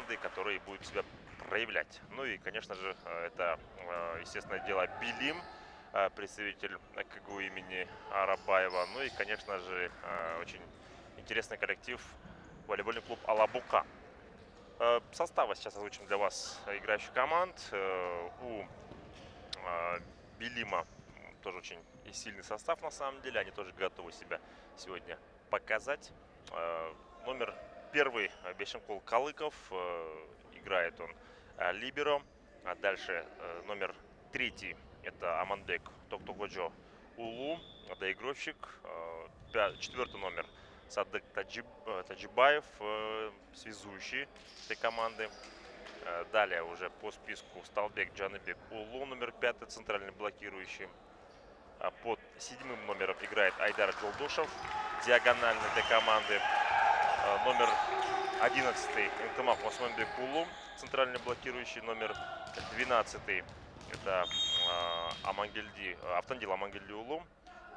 команды, которые будут себя проявлять. Ну и, конечно же, это, естественное дело, Билим, представитель КГУ имени Арабаева. Ну и, конечно же, очень интересный коллектив, волейбольный клуб Алабука. Составы сейчас озвучим для вас играющих команд. У а, Билима тоже очень и сильный состав на самом деле. Они тоже готовы себя сегодня показать. Номер первый Бешенкул Калыков. Играет он либеро. А дальше номер третий это Аманбек Токтогоджо Улу, доигровщик. Четвертый номер Садык Таджибаев, связующий этой команды. Далее уже по списку Сталбек Джаныбек Улу, номер 5, центральный блокирующий. Под седьмым номером играет Айдар Джолдошев, диагональный для команды. Номер 11 Интымак Османбек Улу, центральный блокирующий. Номер 12 это Автандил Амангельди Улу.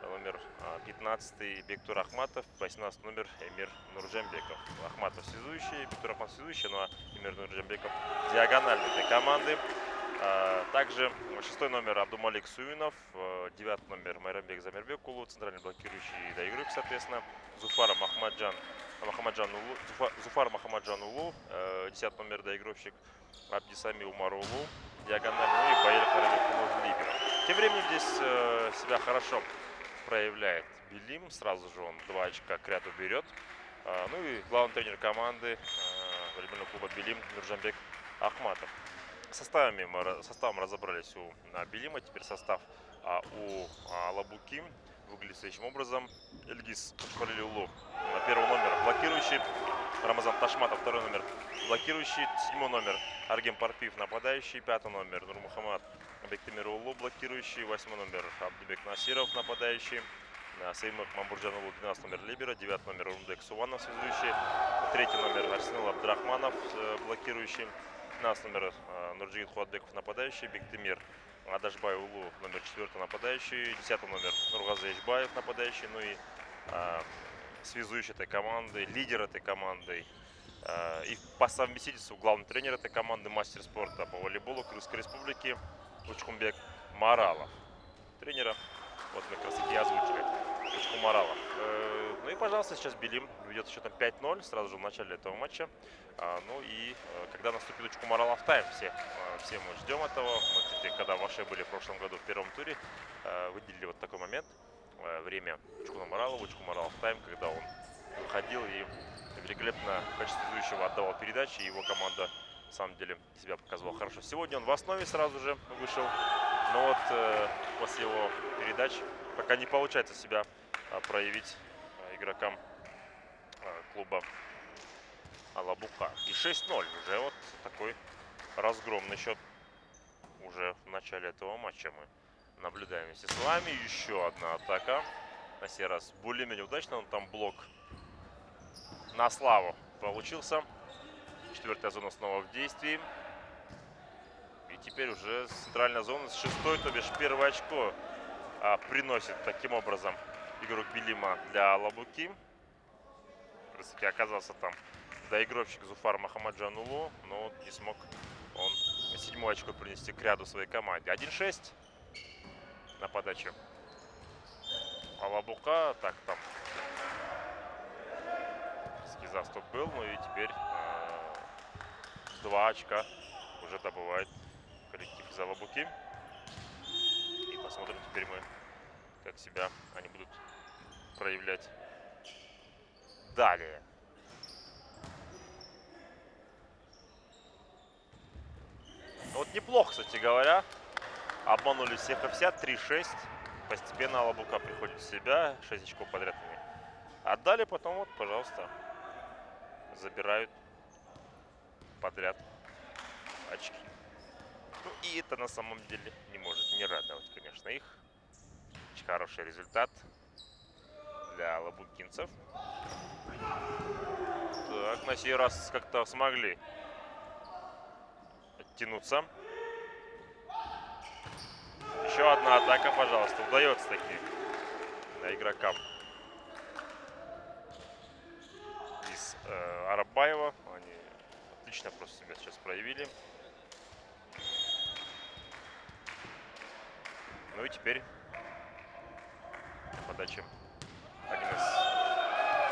Номер 15 Бектур Ахматов, 18 номер Эмир Нурджамбеков. Ахматов связующий, Бектур Ахматов связующий, ну а Эмир Нурджамбеков диагональный для команды. Также 6 номер Абдумалик Суинов, 9 номер Майрамбек Замирбек Улу, центральный блокирующий доигрывик, соответственно. Зуфар Махамаджан Улу, 10 номер доигровщик Абдисами Умар Улу, диагональный, ну и Баиль Хараликунов либеро. Тем временем здесь себя хорошо проявляет Билим. Сразу же он 2 очка к ряду берет. Ну и главный тренер команды волейбольного клуба Билим Нурджамбек Ахматов. Составом разобрались у Билима. Теперь состав у Алабуки выглядит следующим образом. Эльгиз Учпалилулу, первый номер блокирующий. Рамазан Ташматов, второй номер блокирующий. Седьмой номер Аргем Парпиев, нападающий. Пятый номер Нурмухамад Бектемир Улу, блокирующий. 8 номер Абдубек Насиров, нападающий. Сеймах Мамбурджан Улу, 12 номер либеро. 9 номер Урмдек Суванов, связующий. 3 номер Арсенал Абдрахманов, блокирующий. 15 номер Нурджигит Хуадбеков, нападающий. Бектемир Адашбай Улу, номер 4 нападающий. 10 номер Нургазы Ичбаев, нападающий. Ну и связующий этой команды, лидер этой команды. И по совместительству главный тренер этой команды, мастер спорта по волейболу Крымской республики Учкумбек Маралов. Тренера, вот мы как раз таки озвучили, Учкум Маралов. Ну и, пожалуйста, сейчас Билим ведет счетом 5-0 сразу же в начале этого матча. Ну и когда наступит Учкум Маралов тайм, все мы ждем этого. Мы, кстати, когда в Аше были в прошлом году в первом туре, выделили вот такой момент. Время Учкума Маралова, Учкум Маралов тайм, когда он выходил и великолепно в качестве ведущего отдавал передачи. Его команда на самом деле себя показывала хорошо. Сегодня он в основе сразу же вышел. Но вот после его передач пока не получается себя проявить игрокам клуба Алабука. И 6-0. Уже вот такой разгромный счет уже в начале этого матча мы наблюдаем вместе с вами. Еще одна атака. На сей раз более-менее удачно. Он там блок на славу получился. Четвертая зона снова в действии. И теперь уже центральная зона с 6-й, то бишь первое очко приносит таким образом игрок Билима для Алабуки. Все-таки оказался там доигровщик Зуфар Махамаджан Улу, но не смог он 7-е очко принести к ряду своей команде. 1-6 на подаче Алабука. Так, там заступ был, ну и теперь 2 очка уже добывает коллектив из Алабуки. И посмотрим теперь мы, как себя они будут проявлять далее. Вот неплохо, кстати говоря. Обманули всех и вся. 3-6. Постепенно Алабука приходит в себя. 6 очков подряд они отдали. Потом вот, пожалуйста, забирают подряд очки. Ну и это на самом деле не может не радовать, конечно, их. Очень хороший результат для алабукинцев. Так, на сей раз как-то смогли оттянуться. Еще одна атака, пожалуйста. Удается таки игрокам из Арабаева. Они отлично просто себя сейчас проявили. Ну и теперь подача один из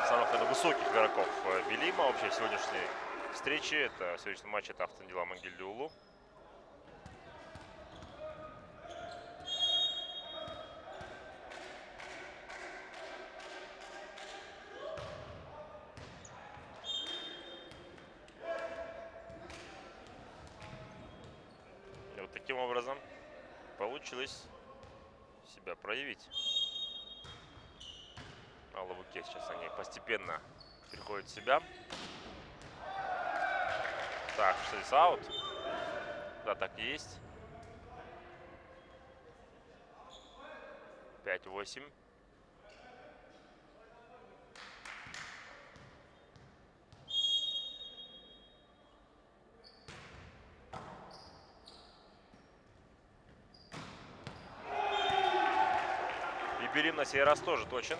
самых, наверное, высоких игроков Билима вообще сегодняшней встречи. Это сегодняшний матч, это Автандила Мангильдиулу. И вот таким образом получилось себя проявить. Алабуке сейчас они постепенно приходят в себя. Так, что здесь аут? Да, так и есть. 5-8. И Билим на сей раз тоже точен.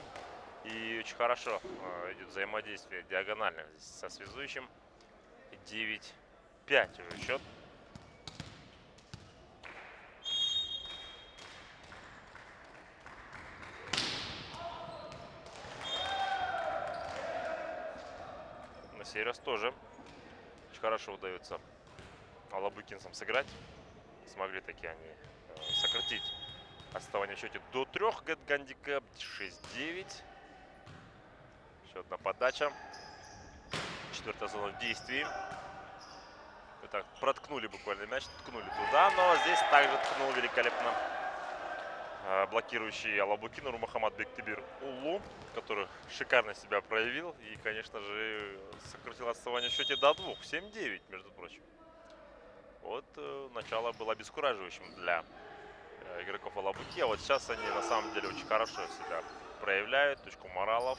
И очень хорошо идет взаимодействие диагонально со связующим. 9-5 уже счет. На сей раз тоже очень хорошо удается алабукинцам сыграть. Смогли таки они сократить отставание в счете до 3. Гандикап 6-9. Еще одна подача. 4-я зона в действии. Вот так проткнули буквально мяч, ткнули туда, но здесь также ткнул великолепно блокирующий Алабуки Нурмухаммад Бектибир Улу, который шикарно себя проявил и, конечно же, сократил отставание в счете до 2. 7-9, между прочим. Вот начало было обескураживающим для игроков Алабуки, а вот сейчас они на самом деле очень хорошо себя проявляют. Точку Моралов.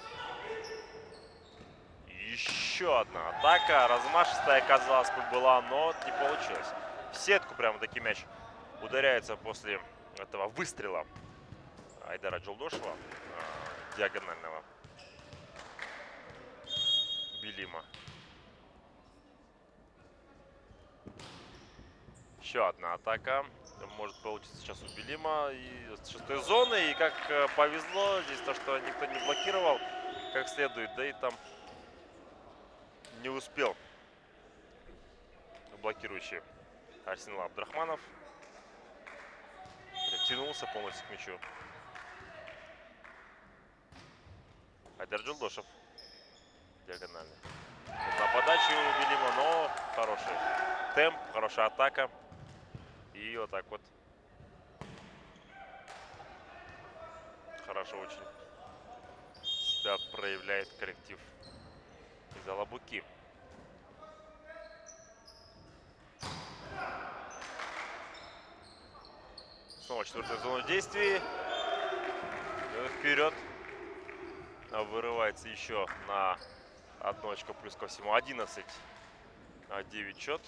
Еще одна атака. Размашистая, казалось бы, была, но не получилось. В сетку прямо таки мяч ударяется после этого выстрела Айдара Джолдошева, диагонального Билима. Еще одна атака может получиться сейчас у Билима. И с 6-й зоны. И как повезло здесь то, что никто не блокировал как следует. Да и там не успел блокирующий Арсенал Абдрахманов. Тянулся полностью к мячу. Айдар Джолдошев. Диагонально. На подачу Билима, но хороший темп, хорошая атака. И вот так вот. Хорошо очень себя проявляет коллектив из Алабуки. Снова 4-я зона действий. Вперед. Вырывается еще на 1 очко плюс ко всему. 11-9 счет.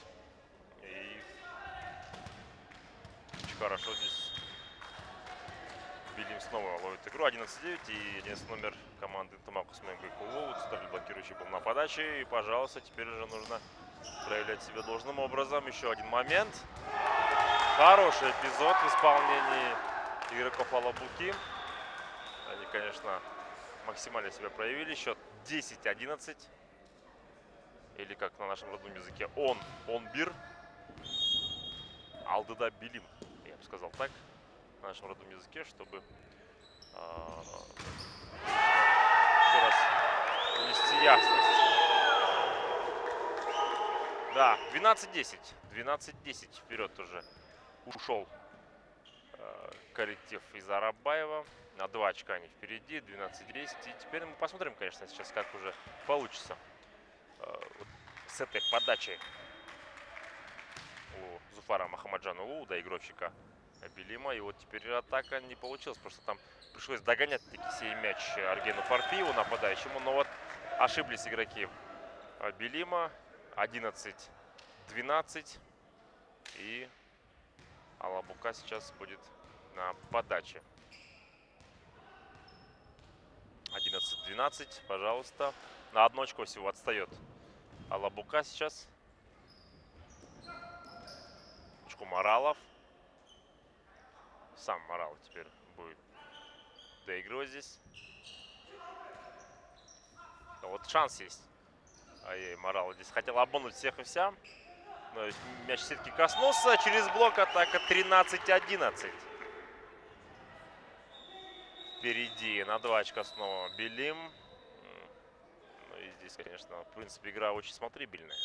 И очень хорошо здесь Билим снова ловит игру. 11-9. И 11 номер команды Томакус Мэнго Кулоу. Центральный блокирующий был на подаче. И, пожалуйста, теперь уже нужно проявлять себя должным образом. Еще один момент. Хороший эпизод в исполнении игроков Алабуки. Они, конечно, максимально себя проявили. Счет 10-11. Или как на нашем родном языке онбир. Алдыда Билим. Я бы сказал так. На нашем родном языке, чтобы еще раз внести ясность. Да, 12-10. 12-10. Вперед уже ушел коллектив из Арабаева. На 2 очка они впереди. 12-10. И теперь мы посмотрим, конечно, сейчас как уже получится вот с этой подачей у Зуфара Махамаджана Улу, доигровщика Билима. И вот теперь атака не получилась. Просто там пришлось догонять таки сей мяч Аргену Фарпиеву, нападающему. Но вот ошиблись игроки Билима. 11-12. И Алабука сейчас будет на подаче. 11-12, пожалуйста. На 1 очко всего отстает Алабука сейчас. очко Маралов. Сам Маралов теперь будет доигрывать здесь. Вот шанс есть. Ай-яй, Маралов здесь хотел обмануть всех и вся. Но мяч сетки коснулся. Через блок атака 13-11. Впереди на 2 очка снова Белим. Ну и здесь, конечно, в принципе, игра очень смотрибельная.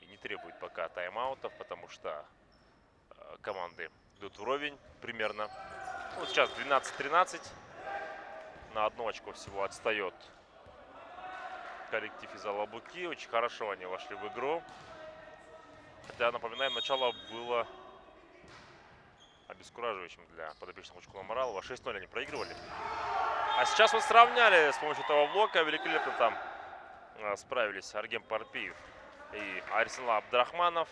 И не требует пока тайм-аутов, потому что команды идут вровень примерно. Вот сейчас 12-13. На 1 очко всего отстает коллектив из Алабуки. Очень хорошо они вошли в игру. Хотя, напоминаем, начало было обескураживающим для подопечных Учкула Маралова. 6-0 они проигрывали. А сейчас вот сравняли с помощью этого блока. Великолепно там справились Аргем Парпиев и Арсенал Абдрахманов.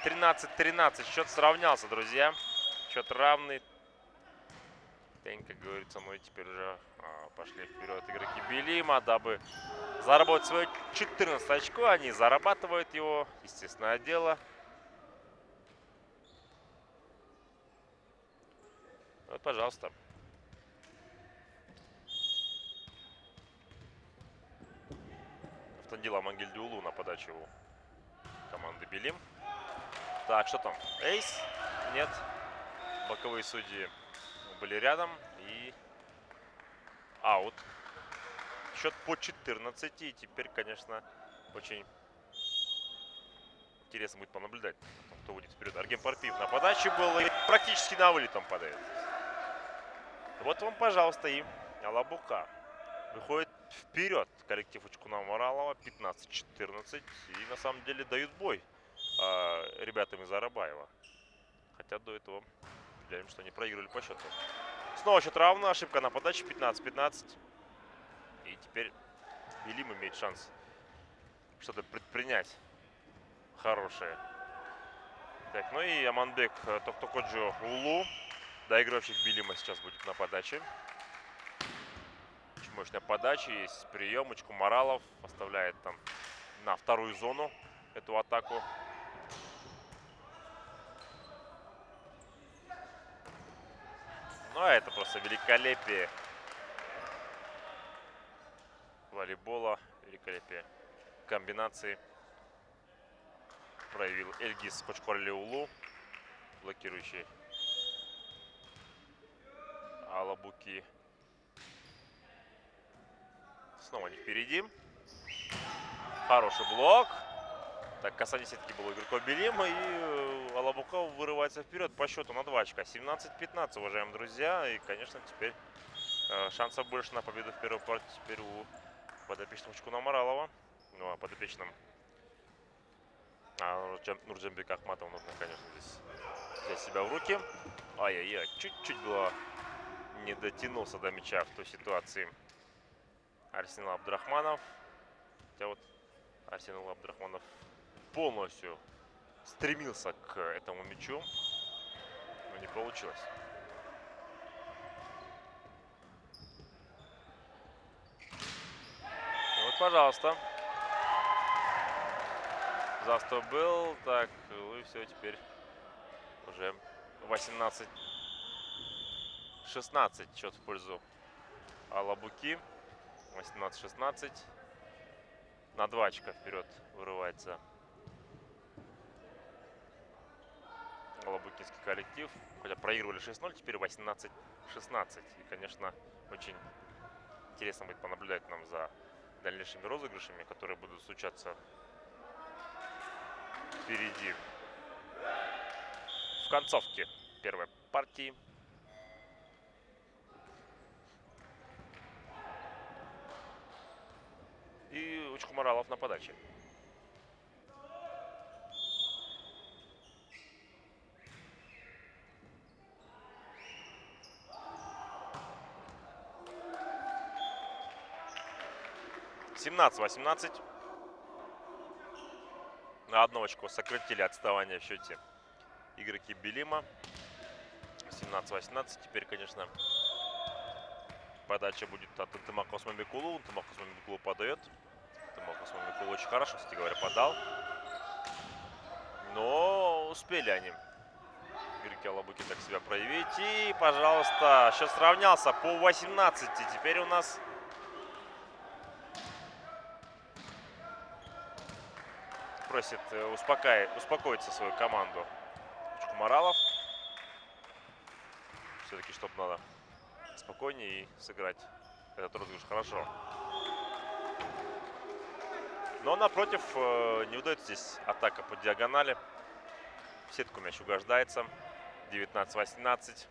13-13. Счет сравнялся, друзья. Счет равный. Как говорится, ну и теперь уже пошли вперед игроки Белима, дабы заработать свое 14 очко. Они зарабатывают его. Естественное дело. Вот, пожалуйста. Автандила Мангельдиулу на подачу команды Белим. Так, что там? Эйс? Нет. Боковые судьи были рядом. И аут. Счет по 14. И теперь, конечно, очень интересно будет понаблюдать, кто будет вперед. Аргем Парпиев на подаче был и практически на вылетом падает. Вот вам, пожалуйста, и Алабука. Выходит вперед коллектив Учкуна Маралова. 15-14. И на самом деле дают бой ребятам из Арабаева. Хотя до этого видим, что они проигрывали по счету. Снова счет равно. Ошибка на подаче. 15-15. И теперь Белим имеет шанс что-то предпринять хорошее. Так, ну и Аманбек Токтокоджо Улу. Доигровщик Белима сейчас будет на подаче. Очень мощная подача. Есть прием. Учку Маралов оставляет там на вторую зону эту атаку. Ну, а это просто великолепие волейбола. Великолепие комбинации проявил Эльгиз Хочкорлеулу, блокирующий Алабуки. Снова не впереди. Хороший блок. Так, касание сетки было у игроков Белима. И Алабука вырывается вперед по счету на 2 очка. 17-15, уважаемые друзья. И, конечно, теперь шансов больше на победу в первой партии теперь у подопечного Учкуна Маралова. Ну, а подопечным Нурджамбека Ахматова нужно, конечно, здесь взять себя в руки. Ай-яй-яй, чуть-чуть было не дотянулся до мяча в той ситуации Арсенал Абдрахманов. Хотя вот Арсенал Абдрахманов полностью стремился к этому мячу, но не получилось. И вот, пожалуйста. Заступ был. Так, ну и все, теперь уже 18-16 счет в пользу Алабуки. 18-16. На 2 очка вперед вырывается алабукинский коллектив. Хотя проигрывали 6-0, теперь 18-16. И, конечно, очень интересно будет понаблюдать нам за дальнейшими розыгрышами, которые будут случаться впереди в концовке первой партии. И Учку Маралов на подаче. (17-18). На 1 очко сократили отставание в счете игроки Белима. 17-18. Теперь, конечно, подача будет от Антымакос Мамикулу. Антымакос Мамикулу подает. Антымакос Мамикулу очень хорошо, кстати говоря, подал. Но успели они, игроки Алабуки, так себя проявить. И, пожалуйста, счет сравнялся по 18. Теперь у нас просит успокоить свою команду Чкумаралов. Все-таки, чтобы надо спокойнее и сыграть этот розыгрыш хорошо. Но напротив, не удается здесь атака по диагонали. В сетку мяч угождается. 19-18.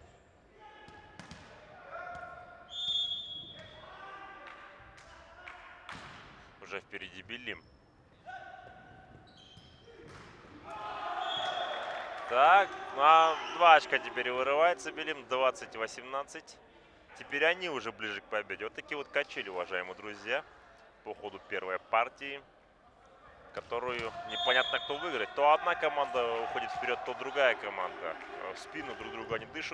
Уже впереди Белим. Так, 2 очка теперь вырывается Белим. 20-18. Теперь они уже ближе к победе. Вот такие вот качели, уважаемые друзья, по ходу первой партии, которую непонятно кто выиграет. То одна команда уходит вперед, то другая команда. В спину друг друга они дышат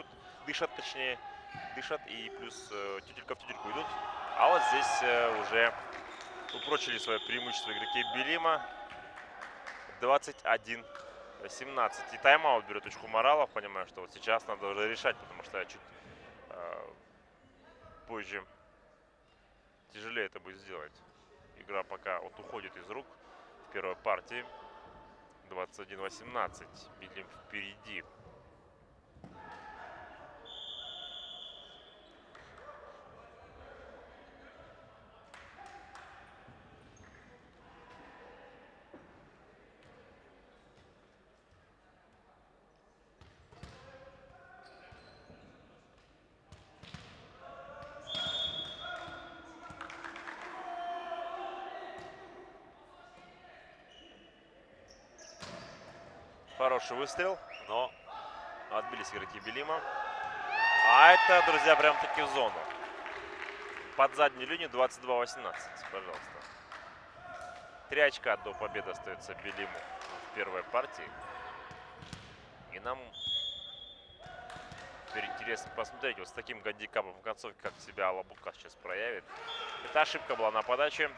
и плюс тютелька в тютельку идут. А вот здесь уже упрочили свое преимущество игроки Белима. 21-18. И тайм-аут берет Чкумаралов. Понимаю, что вот сейчас надо уже решать, потому что чуть позже тяжелее это будет сделать. Игра пока вот уходит из рук в первой партии. 21-18. Белим впереди. Хороший выстрел, но отбились игроки Белима. А это, друзья, прям-таки в зону. Под заднюю линию 22-18, пожалуйста. 3 очка до победы остается Белиму в первой партии. И нам теперь интересно посмотреть вот с таким гандикапом в концовке, как себя Алабука сейчас проявит. Эта ошибка была на подаче.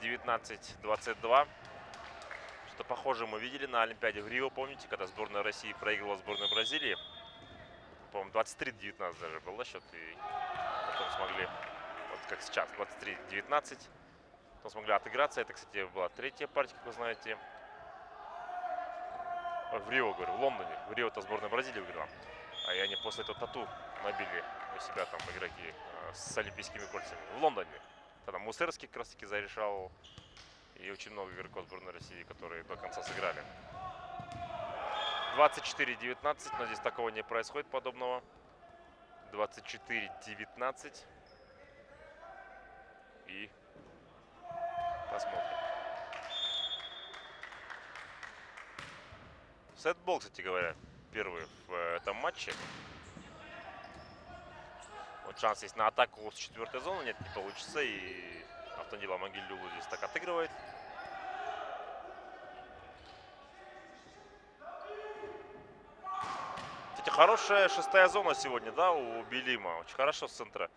19-22. Что-то похожее мы видели на Олимпиаде в Рио, помните, когда сборная России проигрывала сборной Бразилии. По-моему, 23-19 даже был, да, счет. И потом смогли, вот как сейчас, 23-19. Потом смогли отыграться. Это, кстати, была 3-я партия, как вы знаете. В Рио, говорю, в Лондоне. В Рио-то сборная Бразилии выиграла. А и они после этого тату набили у себя там игроки с олимпийскими кольцами. В Лондоне. Тогда Мусерский как раз таки зарешал. И очень много игроков сборной России, которые до конца сыграли. 24-19, но здесь такого не происходит подобного. 24-19. И посмотрим. Сетбол, кстати говоря, первый в этом матче. Вот шанс есть на атаку с 4-й зоны. Нет, не получится. И Автандила Могилюлу здесь так отыгрывает. Кстати, хорошая 6-я зона сегодня, да, у Белима. Очень хорошо с центра.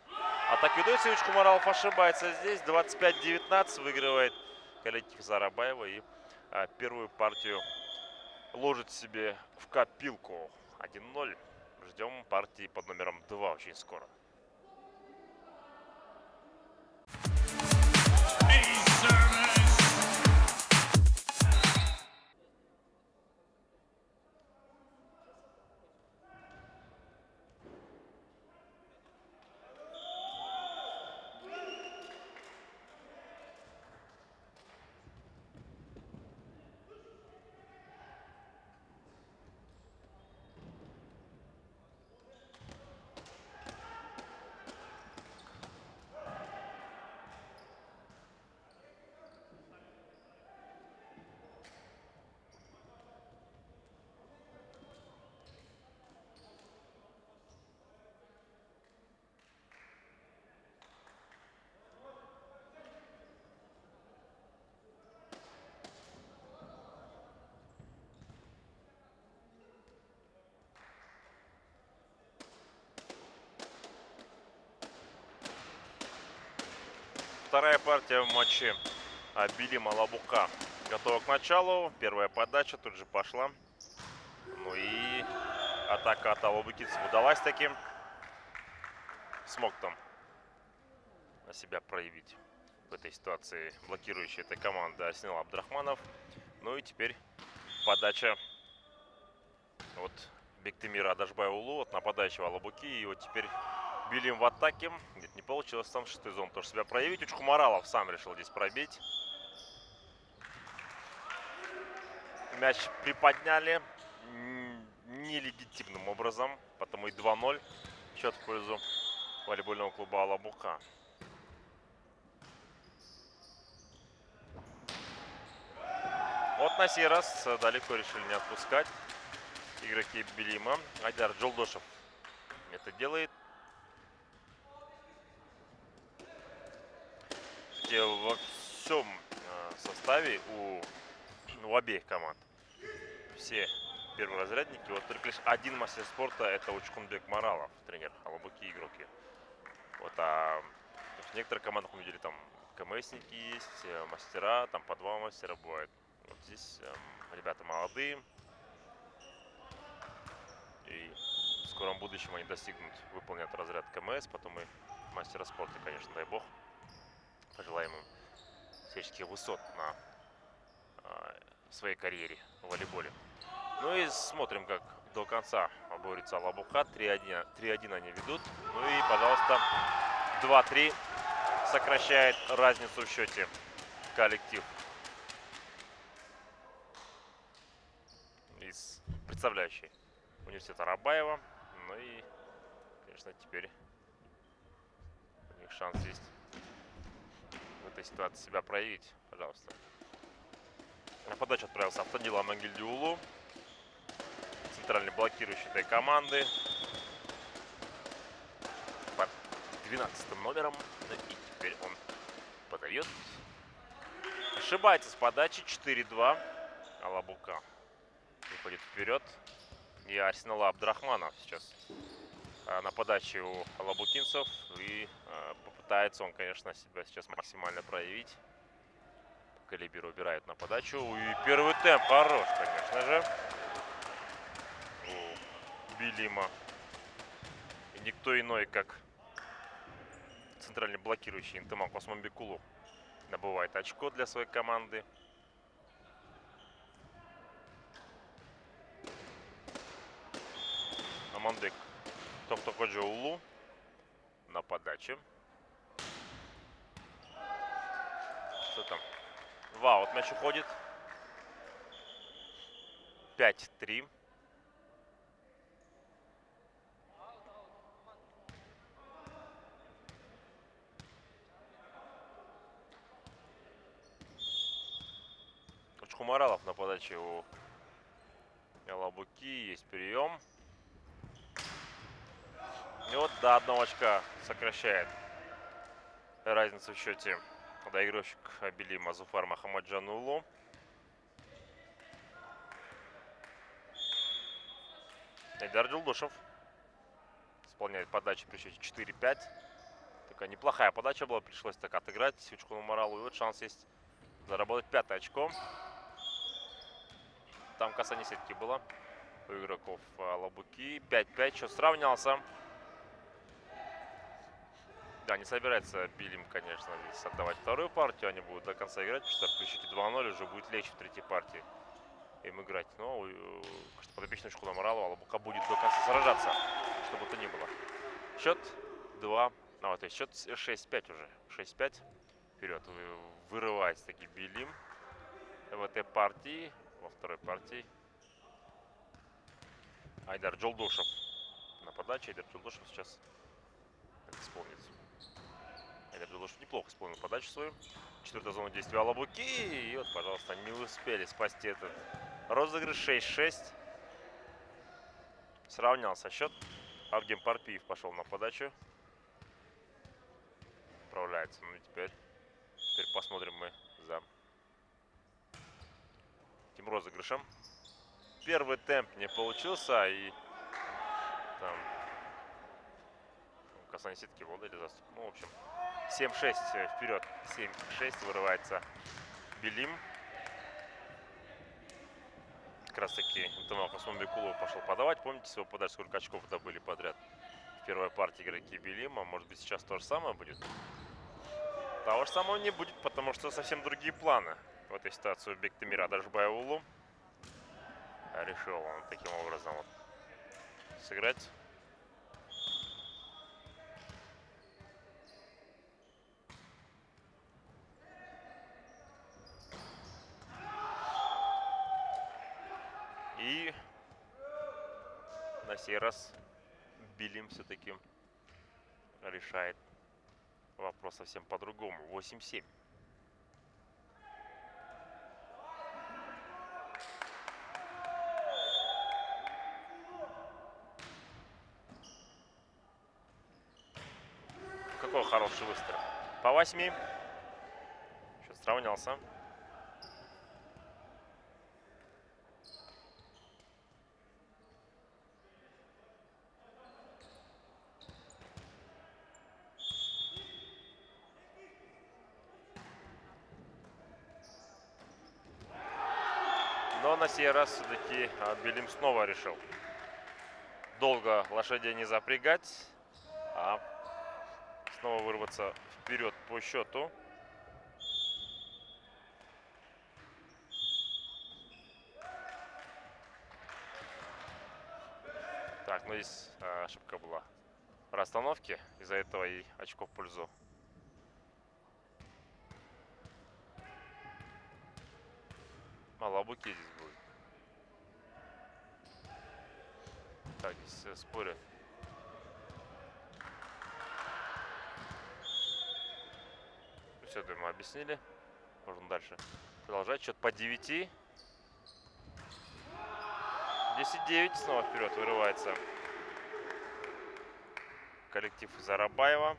Атака ведется, и Чкумаралов ошибается здесь. 25-19 выигрывает коллектив Зарабаева. И первую партию ложит себе в копилку. 1-0. Ждем партии под номером 2 очень скоро. Вторая партия в матче Белим Алабука готова к началу. Первая подача тут же пошла. Ну и атака от алабукинцев удалась таки. Смог там на себя проявить в этой ситуации блокирующая этой команды Арсенал Абдрахманов. Ну и теперь подача от Бектемира Адашбай-Улу, от нападающего Алабуки. И вот теперь Билим в атаке. Нет, не получилось там шестой зон тоже себя проявить. Учкумаралов сам решил здесь пробить. Мяч приподняли нелегитимным образом. Потому и 2-0 счет в пользу волейбольного клуба Алабука. Вот на сей раз далеко решили не отпускать игроки Билима. Айдар Джолдошев это делает. Во всем составе у обеих команд все перворазрядники. Вот только лишь один мастер спорта — это Учкунбек Маралов, тренер Алабуки, игроки. Вот, в некоторых командах мы видели, там КМСники есть, мастера, там по 2 мастера бывает. Вот здесь ребята молодые. И в скором будущем они достигнут, выполнят разряд КМС, потом и мастера спорта, конечно, дай бог. Пожелаем им всяческих высот на своей карьере в волейболе. Ну и смотрим, как до конца борется Алабука. 3-1 они ведут. Ну и, пожалуйста, 2-3 сокращает разницу в счете коллектив из представляющей университета Арабаева. Ну и, конечно, теперь у них шанс есть в этой ситуации себя проявить. Пожалуйста. На подачу отправился Автанила Мангильдиулу, центральный блокирующий этой команды, под 12 номером. И теперь он подает. Ошибается с подачи. 4-2. Алабука выходит вперед. И Арсенал Абдрахманов сейчас на подаче у алабукинцев. И попытается он, конечно, себя сейчас максимально проявить. Калибер убирает на подачу. И первый темп хорош, конечно же, у Билима. И никто иной, как центральный блокирующий Интемак Османбекулу добывает очко для своей команды. Аманбек Токтокоджоулу на подаче. Что там? В аут мяч уходит. 5-3. Учкумаралов на подаче у Алабуки. Есть прием. И вот до 1 очка сокращает разницу в счете доигровщик Билима Зуфар Махамаджанулу. Айдар Джолдошев исполняет подачу при счете 4-5. Такая неплохая подача была, пришлось так отыграть Учкумаралу. И вот шанс есть заработать 5-е очко. Там касание сетки было у игроков Алабуки. 5-5, счет сравнялся. Да, не собирается Билим, конечно, здесь отдавать вторую партию. Они будут до конца играть, потому что при счете 2-0 уже будет легче в третьей партии им играть. Но подопечный Учкумаралу Алабука будет до конца сражаться, что бы то ни было. Счет 2. То есть счет 6-5 уже. 6-5. Вперед. Вырывается таки Билим в этой партии. Во второй партии Айдар Джолдошев на подаче. Айдар Джолдошев сейчас исполнит. Айдар Джолдошев неплохо исполнил подачу свою. 4-я зона действия Алабуки. И вот, пожалуйста, не успели спасти этот розыгрыш. 6-6. Сравнялся счет. Авгем Парпиев пошел на подачу. Управляется. Ну и теперь посмотрим мы за этим розыгрышем. Первый темп не получился. И там касание сетки был, или заступ. Ну, в общем, 7-6 вперед. 7-6 вырывается Билим. как раз таки Интемал Космомбекулов пошел подавать. Помните, свою подачу, сколько очков добыли подряд в первой партии игроки Белима? Может быть, сейчас то же самое будет? Того же самого не будет, потому что совсем другие планы в этой ситуации у Бектимира Адашбаевулу. Решил он таким образом вот сыграть. И на сей раз Белим все-таки решает вопрос совсем по-другому. 8-7. Какой хороший выстрел. По 8. Счет сравнялся. Но на сей раз все-таки Белим снова решил долго лошадей не запрягать, а снова вырваться вперед по счету. Так, ну здесь ошибка была в расстановке. Из-за этого и очко в пользу. Алабуки здесь будет. Так, здесь спорят. Все это мы объяснили. Можно дальше продолжать. Счет по 9. 10-9. Снова вперед вырывается коллектив Зарабаева.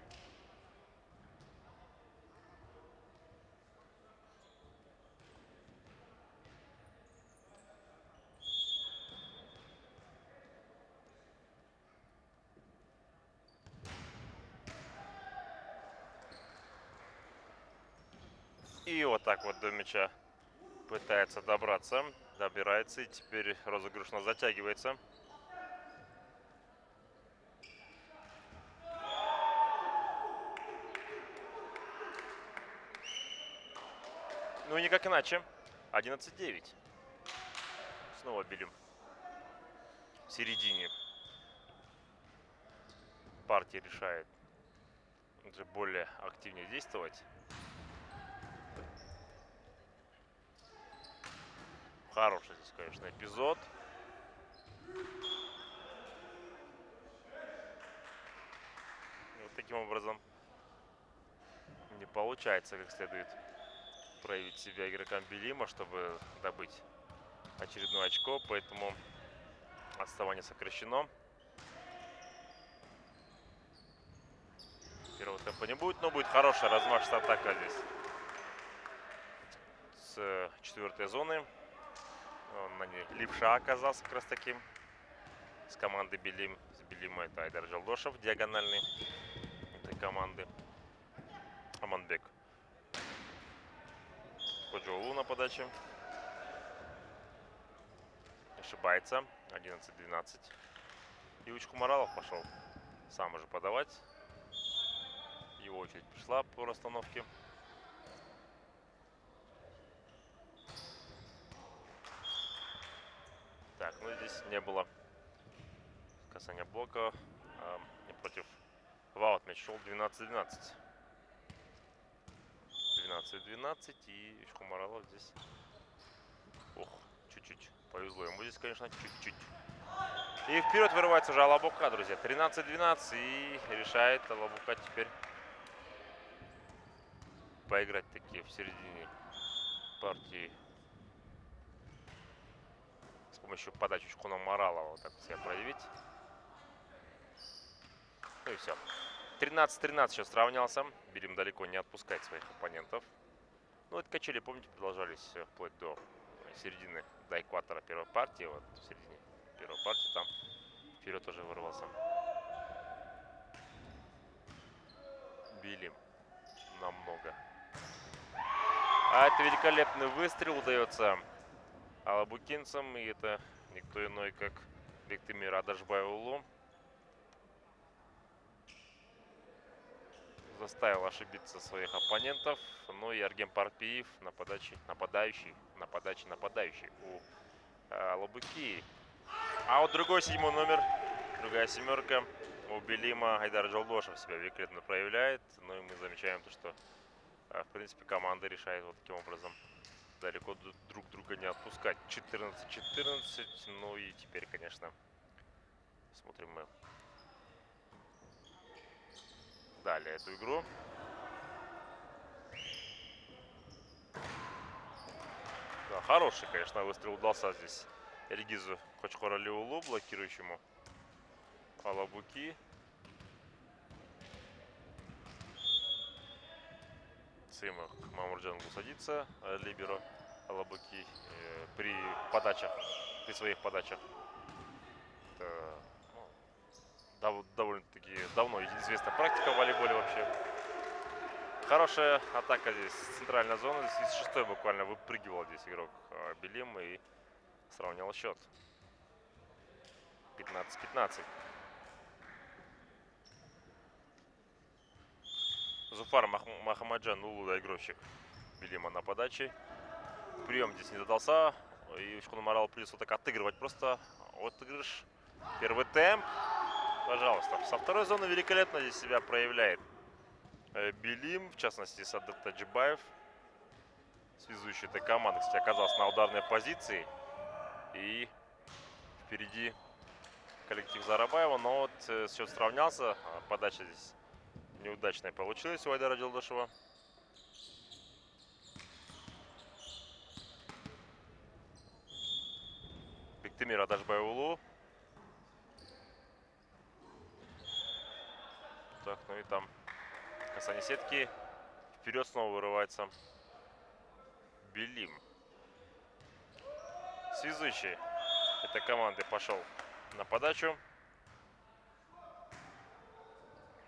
И вот так вот до мяча пытается добраться. Добирается. И теперь розыгрыш затягивается. Ну и никак иначе. 11-9. Снова Белим в середине партии решает уже более активнее действовать. Хороший здесь, конечно, эпизод. И вот таким образом не получается как следует проявить себя игрокам Белима, чтобы добыть очередное очко. Поэтому отставание сокращено. Первого темпа не будет, но будет хорошая размашистая атака здесь с четвертой зоны. Он на ней левша оказался как раз таки с команды Белим. С Белима это Айдар Жалдошев, диагональный этой команды. Аманбек Ходжоулу на подаче. Ошибается. 11-12. И Учкумаралов пошел сам уже подавать. Его очередь пришла по расстановке. Так, ну здесь не было касания блока. Против Ваут мяч шел 12-12. 12-12. И Учкумаралов здесь... Ох, чуть-чуть повезло ему здесь, конечно, чуть-чуть. И вперед вырывается уже Алабука, друзья. 13-12. И решает Алабука теперь поиграть таки в середине партии с помощью подачи Учкумаралова. Вот так себя проявить. Ну и все. 13-13 сейчас сравнялся. Белим далеко не отпускает своих оппонентов. Ну, это качели, помните, продолжались вплоть до середины, до экватора первой партии. Вот в середине первой партии там вперед уже вырвался Белим намного. А это великолепный выстрел удается алабукинцам. И это никто иной, как Бектимир Адашбайулу. Заставил ошибиться своих оппонентов. Ну и Аргем Парпиев, нападающий у Алабуки. А вот другой 7-й номер, другая семерка у Белима, Айдар Джолдошев себя великолепно проявляет. Ну и мы замечаем то, что в принципе команда решает вот таким образом далеко друг друга не отпускать. 14-14. Ну и теперь, конечно, смотрим мы далее эту игру. Да, хороший, конечно, выстрел удался здесь Эльгизу Хочхоралиулу, блокирующему Алабуки. Сыма Мамурджангу садится либеро Алабуки при своих подачах. Это, ну, довольно-таки давно известная практика в волейболе вообще. Хорошая атака здесь, центральная зона. Здесь из шестой буквально выпрыгивал здесь игрок Белим и сравнял счет. 15-15. Зуфар Махамаджан Улу, доигровщик Белима на подаче. Прием здесь не додался. И Шкунамарал придется так отыгрывать. Просто отыгрыш. Первый темп. Пожалуйста. Со второй зоны великолепно здесь себя проявляет Белим. В частности, Садат Таджибаев. Связующий этой команды, кстати, оказался на ударной позиции. И впереди коллектив Зарабаева. Но вот счет сравнялся. Подача здесь неудачная получилась у Айдара Джолдошева. Бектимир Адашбайулу. Так, ну и там касание сетки. Вперед снова вырывается Белим. Связующий этой команды пошел на подачу.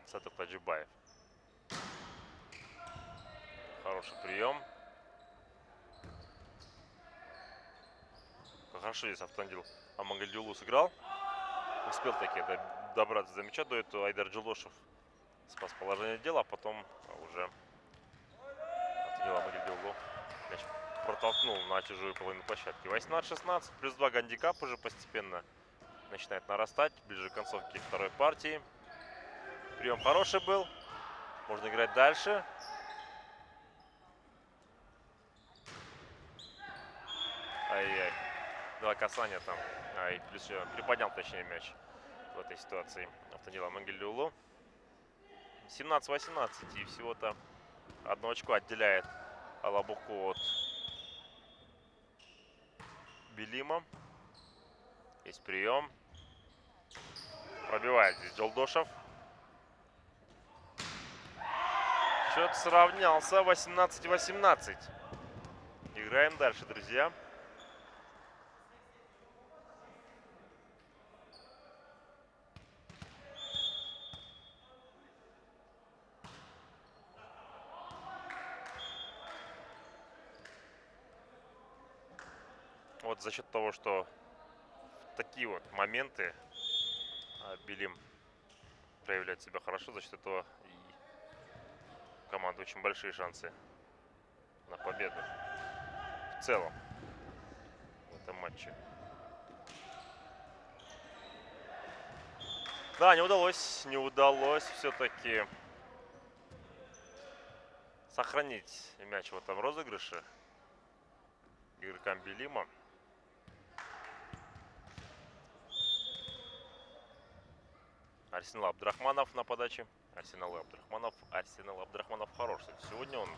Садат Таджибаев. Хороший прием. Хорошо здесь Автандил Амангальдиулу сыграл. Успел таки добраться до мяча. До этого Айдар Джолдошев спас положение дела, а потом уже Автандил Амангальдиулу мяч протолкнул на чужую половину площадки. 18-16. Плюс 2 гандикап уже постепенно начинает нарастать. Ближе к концовке второй партии. Прием хороший был. Можно играть дальше. Ай-яй. Два касания там. И плюс приподнял, точнее, мяч в этой ситуации Автандил Амангальдиулу. 17-18. И всего-то одно очко отделяет Алабуку от Белима. Есть прием. Пробивает здесь Джолдошев. Счет сравнялся. 18-18. Играем дальше, друзья. Вот за счет того, что такие вот моменты Белим проявляет себя хорошо, за счет этого и у команды очень большие шансы на победу в целом в этом матче. Да, не удалось все-таки сохранить мяч в этом розыгрыше игрокам Белима. Арсенал Абдрахманов на подаче. Арсенал Абдрахманов хорош. Сегодня он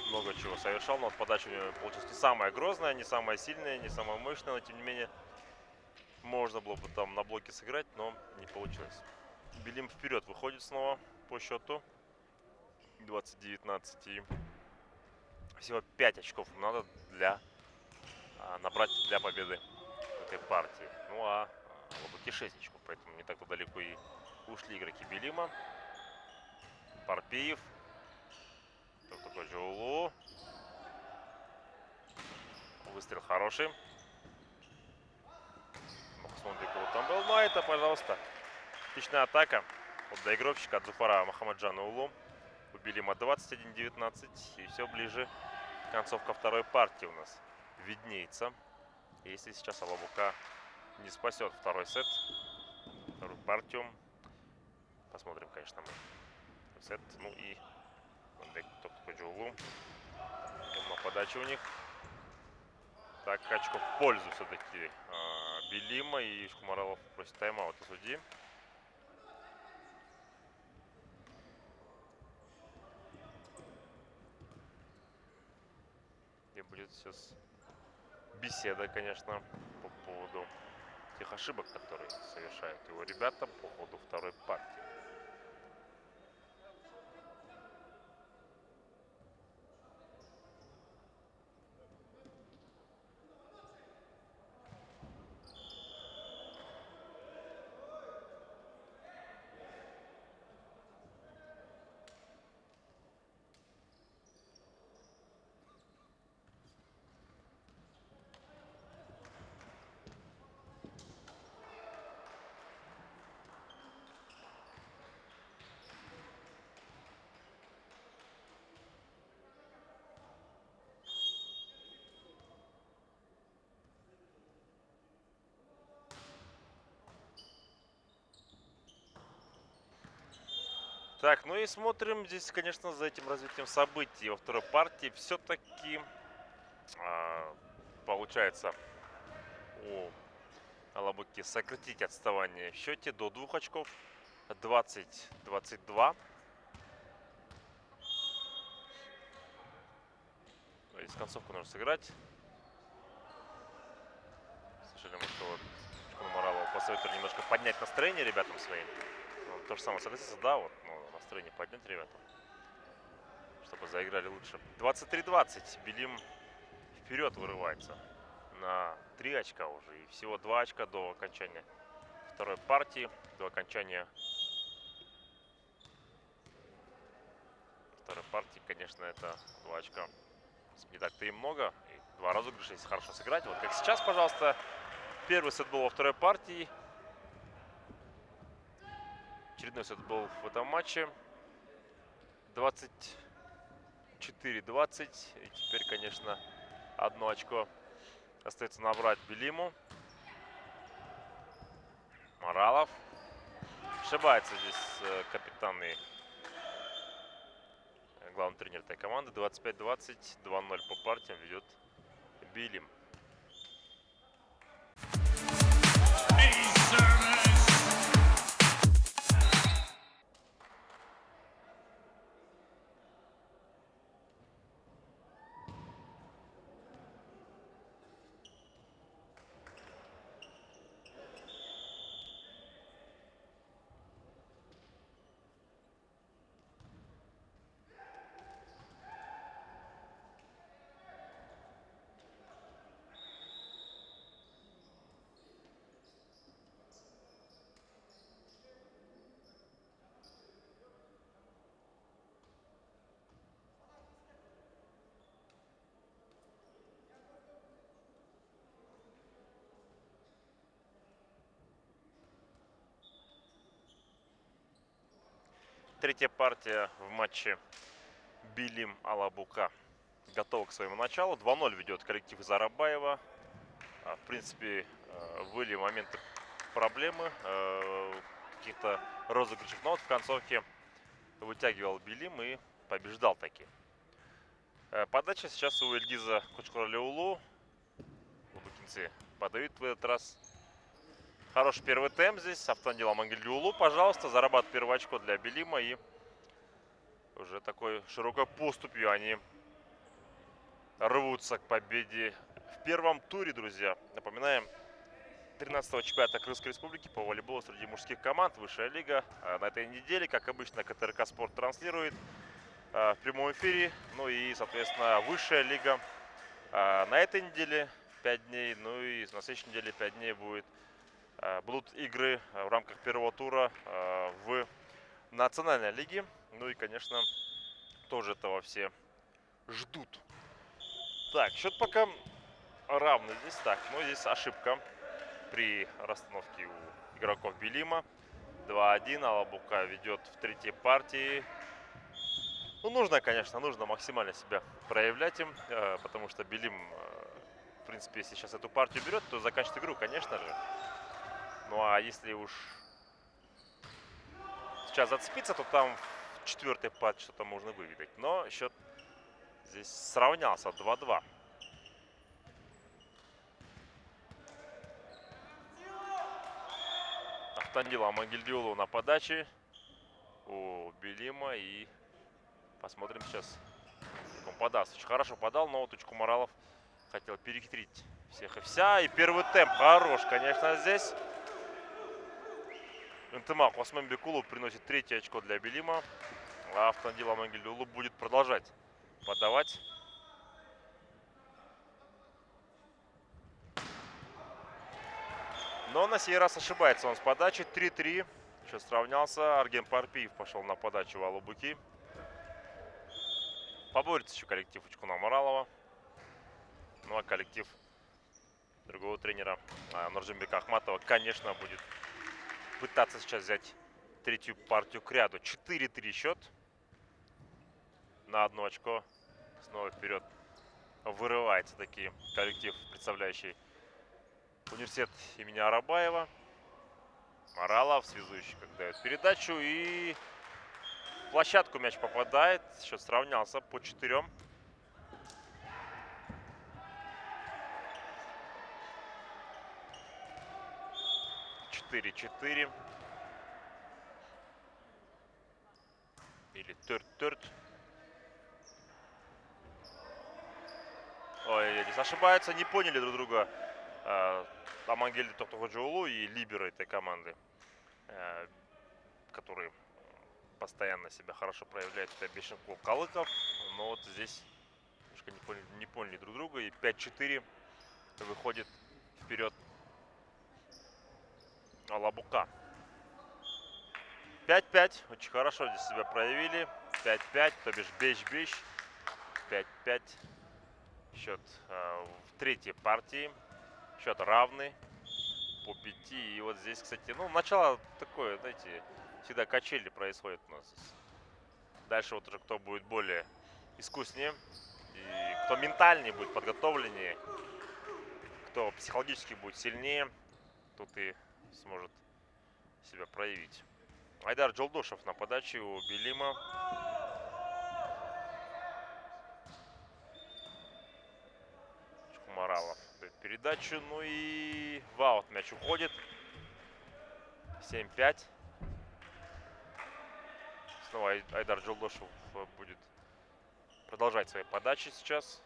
много чего совершал, но вот подача у него получилась не самая грозная, не самая сильная, не самая мощная, но тем не менее можно было бы там на блоке сыграть, но не получилось. Белим вперед выходит снова по счету. 20-19. И всего 5 очков надо набрать для победы в этой партии. Ну а Алабуки 6 очков, поэтому не так далеко и ушли игроки Белима. Парпиев. Тут такой Джоулу. Выстрел хороший. там был. Ну а это, пожалуйста, отличная атака от доигровщика, от Зуфара Мухаммаджана Улу. Убили мы 21-19. И все ближе концовка второй партии у нас виднеется. Если сейчас Алабука не спасет второй сет, вторую партию. Посмотрим, конечно, мы сет. Ну и Топ-Топ-Джоулу. На подаче у них. Так, очко в пользу все-таки Белима. И Шкумаралов просит тайм-аут у судьи. И будет сейчас беседа, конечно, по поводу тех ошибок, которые совершают его ребята по ходу второй партии. Так, ну и смотрим здесь, конечно, за этим развитием событий во второй партии. Все-таки получается у Алабуки сократить отставание в счете до 2 очков. 20-22. Здесь концовку нужно сыграть. К сожалению, что Шкумаралов посоветовали немножко поднять настроение ребятам своим. Ну, то же самое согласится, да, вот, ну, настроение поднять ребятам, чтобы заиграли лучше. 23-20. Белим вперед вырывается на 3 очка уже. И всего 2 очка до окончания второй партии, до окончания второй партии. Конечно, это 2 очка не так-то и много. И 2 розыгрыша, если хорошо сыграть. Вот как сейчас, пожалуйста. Первый сет был во второй партии. Очередной сет был в этом матче. 24-20. И теперь, конечно, 1 очко остается набрать Белиму. Маралов. Ошибается здесь капитан и главный тренер этой команды. 25-20. 2-0 по партиям ведет Белим. Третья партия в матче Белим-Алабука готова к своему началу. 2-0 ведет коллектив Зарабаева. В принципе, были моменты проблемы, каких-то розыгрышев. Но вот в концовке вытягивал Белим и побеждал таки. Подача сейчас у Эльгиза Кучкуралиулу. Лубыкинцы подают в этот раз. Хороший первый темп здесь. Автандила Мангельдиулу, пожалуйста. Зарабатывает первое очко для Белима. И уже такой широкой поступью они рвутся к победе в первом туре, друзья. Напоминаем, 13-го чемпионата Крымской Республики по волейболу среди мужских команд. Высшая лига. На этой неделе, как обычно, КТРК Спорт транслирует в прямом эфире. Ну и, соответственно, высшая лига на этой неделе 5 дней. Ну и на следующей неделе 5 дней будут игры в рамках первого тура в национальной лиге. Ну и, конечно, тоже этого все ждут. Так, счет пока равный здесь. Так, ну здесь ошибка при расстановке у игроков Белима. 2-1. Алабука ведет в третьей партии. Ну, нужно, конечно, нужно максимально себя проявлять им, потому что Белим, в принципе, если сейчас эту партию берет, то заканчивает игру, конечно же. Ну, а если уж сейчас зацепиться, то там в четвертой партии что-то можно выведать. Но счет здесь сравнялся 2-2. Автандила Амангельдиолу на подаче у Белима. И посмотрим сейчас, как он подаст. Очень хорошо подал, но вот Учкумаралов хотел перехитрить всех и вся. И первый темп хорош, конечно, здесь. Интымак Осман Бекулу приносит третье очко для Белима. А Автандил Амангельдиолу будет продолжать подавать. Но на сей раз ошибается он с подачи. 3-3. Еще сравнялся. Арген Парпиев пошел на подачу в Алабуки. Поборется еще коллектив Учкуна Маралова. Ну а коллектив другого тренера Нуржимбека Ахматова, конечно, будет пытаться сейчас взять третью партию к ряду. 4-3 счет. На одно очко. Снова вперед вырывается таки коллектив, представляющий университет имени Арабаева. Маралов, связующий, как дает передачу. И в площадку мяч попадает. Счет сравнялся по 4. Четыре. Или тырт-тырт. Ой, здесь ошибаются, не поняли друг друга Амангельди Токтоходжоулу и либеры этой команды, которые постоянно себя хорошо проявляют. Это Бешенков, Калыков. Но вот здесь немножко не поняли друг друга. И 5-4 выходит вперед Алабука. 5-5. Очень хорошо здесь себя проявили. 5-5, то бишь беш-беш. 5-5. Счет в третьей партии. Счет равный по 5. И вот здесь, кстати, ну, начало такое, знаете, всегда качели происходят у нас. Дальше вот уже кто будет более искуснее, и кто ментальнее будет, подготовленнее, кто психологически будет сильнее, тот и сможет себя проявить. Айдар Джолдошев на подаче у Белима. Чкумаралов дает передачу. Ну и в аут мяч уходит. 7-5. Снова Айдар Джолдошев будет продолжать свои подачи сейчас.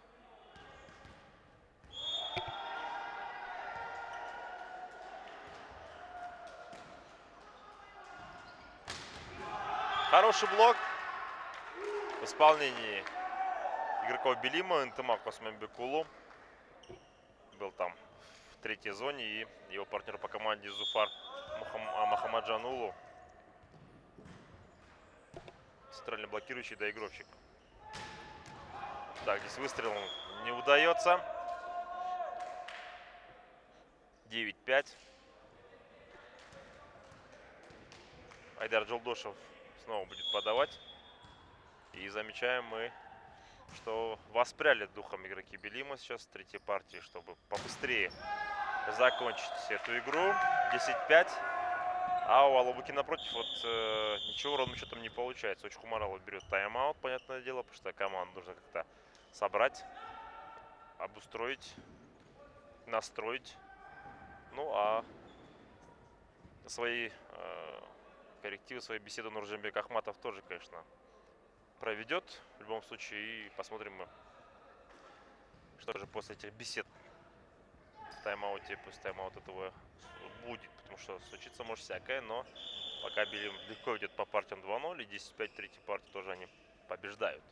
Хороший блок в исполнении игроков Белима. Интымак Осман Бекулу был там в третьей зоне. И его партнер по команде Зуфар Махамаджан Улу. Центральный блокирующий доигровщик. Так, здесь выстрел не удается. 9-5. Айдар Джолдошев снова будет подавать. И замечаем мы, что воспряли духом игроки Белима сейчас в третьей партии, чтобы побыстрее закончить эту игру. 10-5. А у Алабуки напротив вот ничего ровным счетом не получается. Учкумаралов берет тайм-аут, понятное дело, потому что команду нужно как-то собрать, обустроить, настроить. Ну а свои коррективы, свои беседы Нуржимбек Ахматов тоже, конечно, проведет в любом случае. И посмотрим мы, что же после этих бесед в тайм-ауте, после тайм-аута этого будет. Потому что случиться может всякое, но пока Белим легко идет по партиям 2-0, и 10-5 третьей партии тоже они побеждают.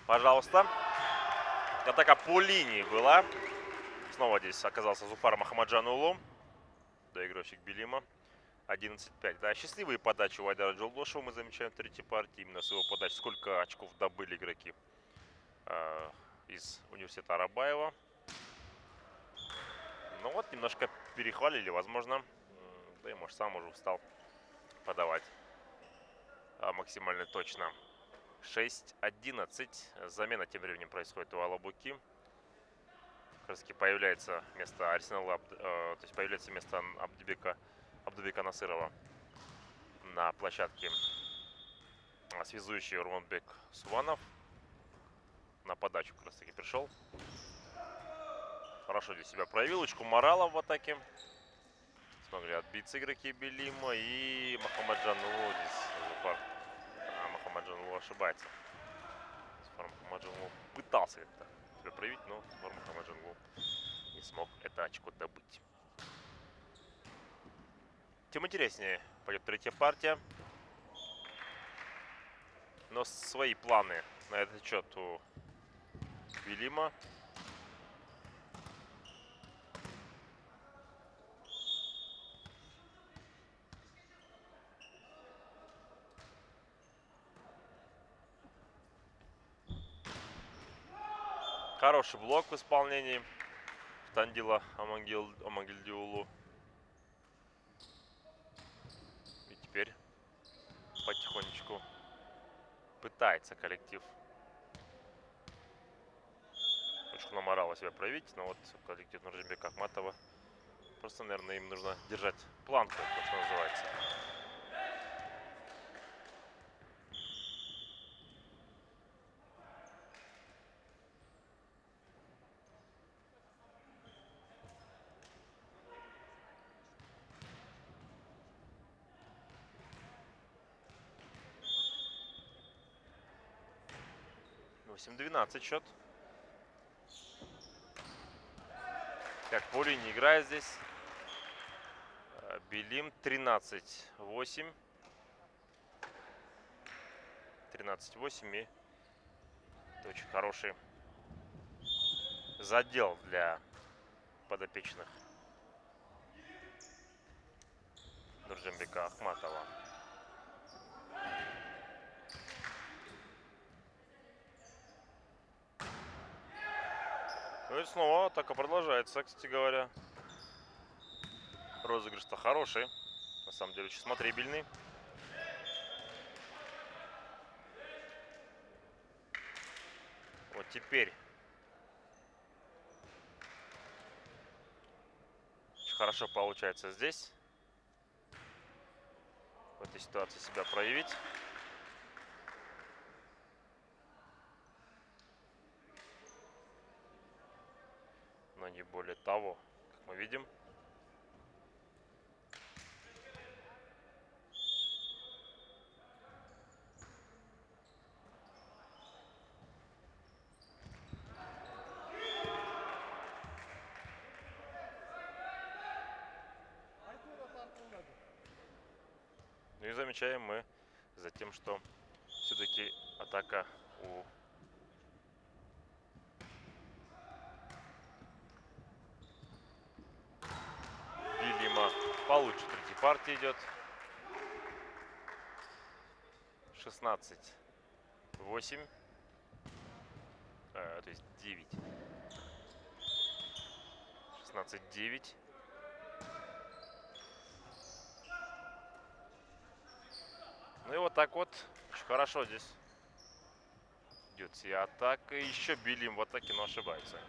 Пожалуйста. Атака по линии была. Снова здесь оказался Зуфар Махамаджанулу. Доигрывщик Белима. 11-5. Да, счастливые подачи у Айдара Джолдошева мы замечаем в третьей партии. Именно с его подач. Сколько очков добыли игроки из университета Арабаева. Ну вот, немножко перехвалили, возможно. Да и может сам уже устал подавать максимально точно. 6-11. Замена тем временем происходит у Алабуки. Как раз таки появляется место Арсенала, то есть появляется место Абдубека Насырова на площадке. Связующий Урманбек Суванов на подачу как раз таки пришел. Хорошо для себя проявил. Очку Моралов в атаке. Смогли отбиться игроки Белима. И Махамаджанулу здесь Махамаджанулу ошибается. Махамаджанулу пытался как-то себя проявить, но Махамаджанулу не смог это очко добыть. Тем интереснее пойдет третья партия. Но свои планы на этот счет у Белима. Хороший блок в исполнении Тандила Амангельдиулу. И теперь потихонечку пытается коллектив Очку Морала себя проявить. Но вот коллектив Нуржимбека Ахматова просто, наверное, им нужно держать планку, то, что называется. Восемь 12 счет. Как по линии играет здесь Белим. 13-8. 13-8. И это очень хороший задел для подопечных Нуржимбека Ахматова. Ну и снова атака продолжается, кстати говоря. Розыгрыш-то хороший. На самом деле очень смотрибельный. Вот теперь очень хорошо получается здесь. В этой ситуации себя проявить. Но не более того, как мы видим. Ну и замечаем мы за тем, что все-таки атака у Белима получше. В третьей партии идет. 16-8. То есть 9. 16-9. Ну и вот так вот. Очень хорошо здесь идет вся атака. Еще Белим в атаке, но ошибается.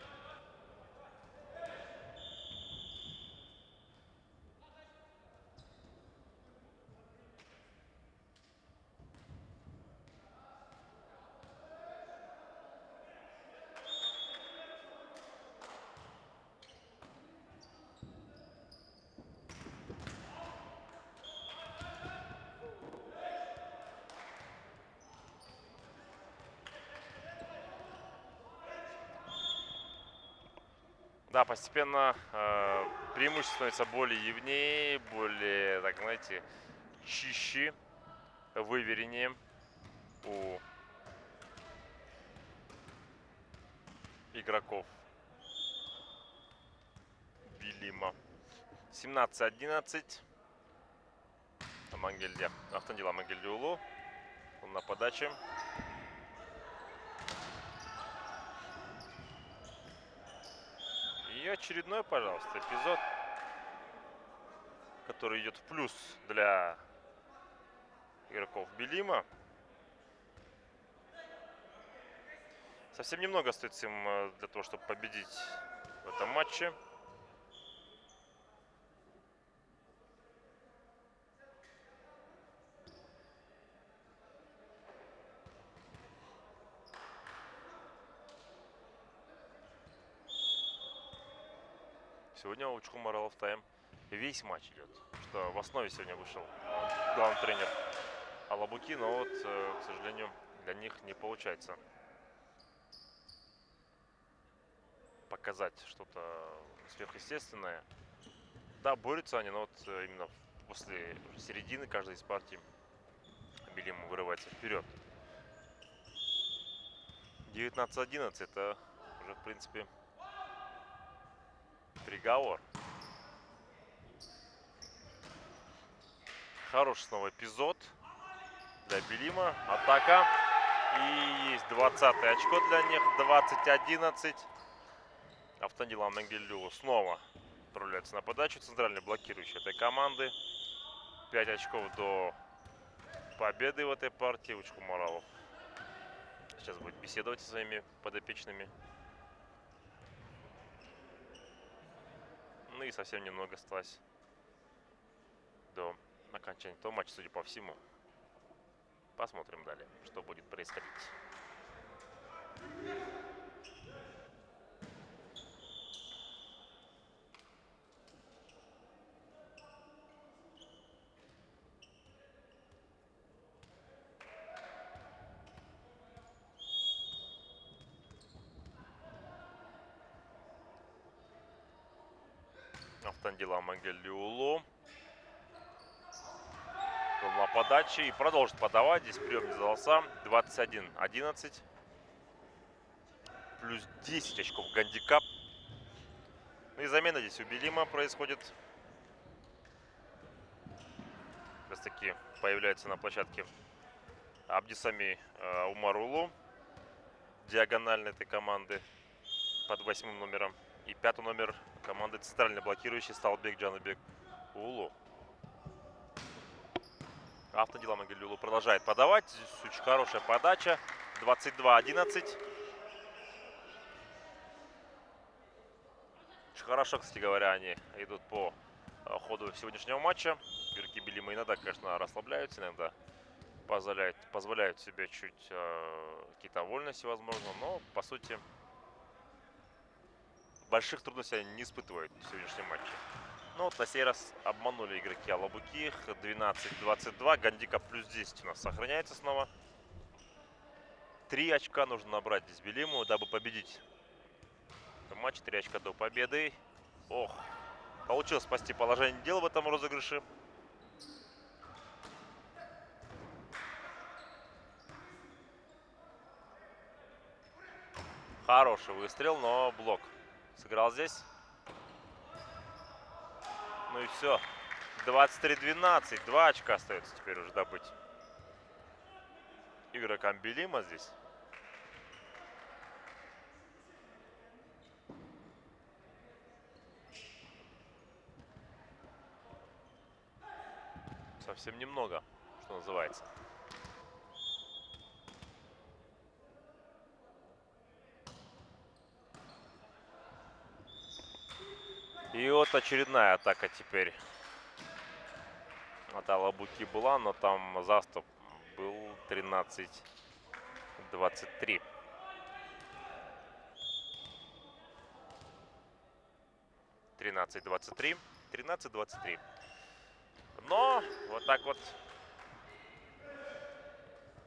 Да, постепенно преимущество становится более явнее, более, так знаете, чище, вывереннее у игроков Билима. 17-11. Автандил Амангельдиулу. Он на подаче. И очередной, пожалуйста, эпизод, который идет в плюс для игроков Билима. Совсем немного остается им для того, чтобы победить в этом матче. Сегодня у Чхумарала в тайм весь матч идет. Что в основе сегодня вышел главный тренер Алабуки, но вот, к сожалению, для них не получается показать что-то сверхъестественное. Да, борются они, но вот именно после середины каждой из партий Билим вырывается вперед. 19-11 это уже, в принципе, приговор. Хороший снова эпизод для Билима. Атака. И есть 20-е очко для них. 20-11. Автандил Амангельдиулу снова отправляется на подачу. Центральный блокирующий этой команды. 5 очков до победы в этой партии. Учхумаралов сейчас будет беседовать со своими подопечными. Ну и совсем немного осталось до окончания этого матча, судя по всему. Посмотрим далее, что будет происходить. Автандил Амангельдиулу на подаче и продолжит подавать. Здесь прием не задался. 21-11. Плюс 10 очков гандикап. Ну и замена здесь у Билима происходит. Как раз таки появляется на площадке Абдисами Умарулу. Диагональной этой команды под 8 номером. И 5 номер команды центрально блокирующий Сталбек Джанабек Улу. Автандил Амангельдиулу продолжает подавать. Здесь очень хорошая подача. 22-11. Очень хорошо, кстати говоря, они идут по ходу сегодняшнего матча. Игроки Билима иногда, конечно, расслабляются, иногда позволяют себе чуть какие-то вольности, возможно. Но, по сути, больших трудностей они не испытывают в сегодняшнем матче. Ну вот на сей раз обманули игроки Алабуки. 12-22. Гандика плюс 10 у нас сохраняется снова. 3 очка нужно набрать здесь Билиму, дабы победить в этом матче. 3 очка до победы. Ох, получилось спасти положение дел в этом розыгрыше. Хороший выстрел, но блок сыграл здесь. Ну и все. 23-12. 2 очка остается теперь уже добыть игрокам Билима здесь. Совсем немного, что называется. И вот очередная атака теперь от Алабуки была, но там заступ был 13-23. 13-23. 13-23. Но вот так вот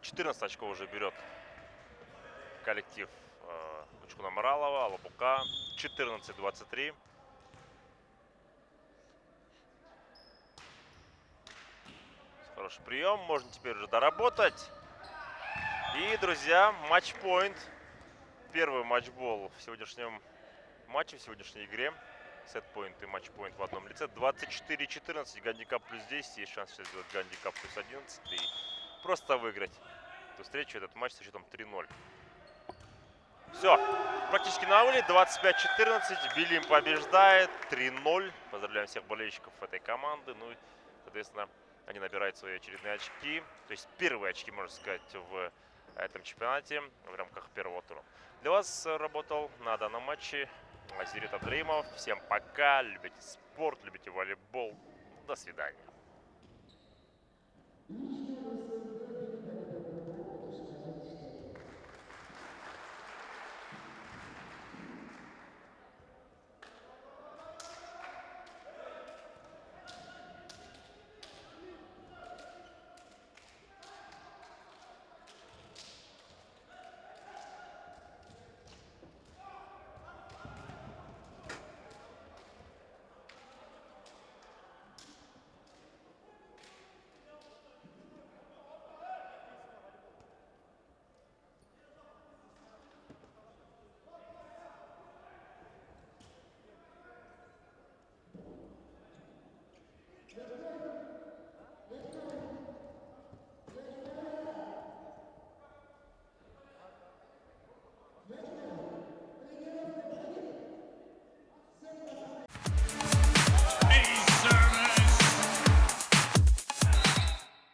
14 очков уже берет коллектив Учхунамаралова, Алабука. 14-23. Хороший прием. Можно теперь уже доработать. И, друзья, матч-пойнт первый матчбол в сегодняшнем матче, в сегодняшней игре. Сетпоинт и матчпоинт в одном лице. 24-14, гандикап плюс 10. Есть шанс сейчас сделать гандикап плюс 11 и просто выиграть эту встречу, этот матч со счетом 3-0. Все, практически на вылет. 25-14. Билим побеждает. 3-0. Поздравляем всех болельщиков этой команды. Ну и, соответственно, они набирают свои очередные очки. То есть первые очки, можно сказать, в этом чемпионате в рамках первого тура. Для вас работал на данном матче Азирит Абдраимов. Всем пока. Любите спорт, любите волейбол. До свидания.